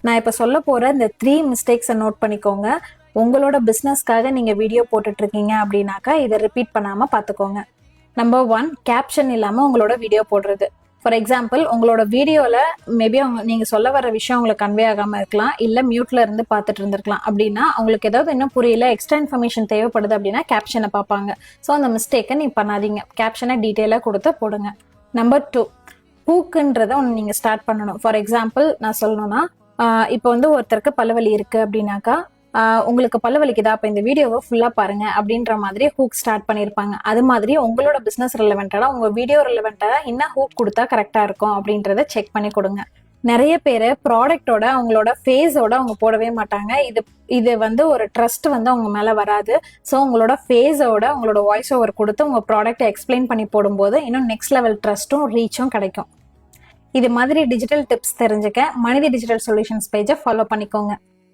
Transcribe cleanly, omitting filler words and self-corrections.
நான் இப்போ சொல்ல போகிற இந்த 3 மிஸ்டேக்ஸை நோட் பண்ணிக்கோங்க. உங்களோட பிஸ்னஸ்க்காக நீங்கள் வீடியோ போட்டுட்ருக்கீங்க அப்படின்னாக்கா இதை ரிப்பீட் பண்ணாமல் பார்த்துக்கோங்க. நம்பர் 1, கேப்ஷன் இல்லாமல் உங்களோட வீடியோ போடுறது. ஃபார் எக்ஸாம்பிள், உங்களோட வீடியோவில் மேபி நீங்கள் சொல்ல வர விஷயம் உங்களுக்கு கன்வே ஆகாமல் இருக்கலாம், இல்லை மியூட்டில் இருந்து பார்த்துட்டு இருந்திருக்கலாம். அப்படின்னா அவங்களுக்கு ஏதாவது இன்னும் புரியல, எக்ஸ்ட்ரா இன்ஃபர்மேஷன் தேவைப்படுது அப்படின்னா கேப்ஷனை பார்ப்பாங்க. ஸோ அந்த மிஸ்டேக்கை நீ பண்ணாதீங்க, கேப்ஷனை டீட்டெயிலாக கொடுத்து போடுங்க. நம்பர் 2, ஹூக்குன்றதை ஒன்று நீங்கள் ஸ்டார்ட் பண்ணணும். ஃபார் எக்ஸாம்பிள் நான் சொல்லணும்னா, இப்போ வந்து ஒருத்தருக்கு பல்வலி இருக்குது அப்படின்னாக்கா, உங்களுக்கு பல்வலிக்குதா, அப்போ இந்த வீடியோவை ஃபுல்லாக பாருங்க அப்படின்ற மாதிரி ஹூக் ஸ்டார்ட் பண்ணியிருப்பாங்க. அது மாதிரி உங்களோட பிஸ்னஸ் ரிலவெண்ட்டாக உங்கள் வீடியோ ரிலவெண்ட்டாக என்ன ஹூக் கொடுத்தா கரெக்டாக இருக்கும் அப்படின்றத செக் பண்ணி கொடுங்க. நிறைய பேர் ப்ராடக்டோட அவங்களோட ஃபேஸோட அவங்க போடவே மாட்டாங்க. இது வந்து ஒரு ட்ரஸ்ட் வந்து அவங்க மேலே வராது. ஸோ உங்களோட ஃபேஸோட உங்களோட வாய்ஸ் ஓவர் கொடுத்து உங்கள் ப்ராடக்ட்டை எக்ஸ்பிளைன் பண்ணி போடும்போது இன்னும் நெக்ஸ்ட் லெவல் ட்ரஸ்ட்டும் ரீச்சும் கிடைக்கும். இது மாதிரி டிஜிட்டல் டிப்ஸ் தெரிஞ்சுக்க மனித டிஜிட்டல் சொல்யூஷன்ஸ் பேஜை ஃபாலோ பண்ணிக்கோங்க.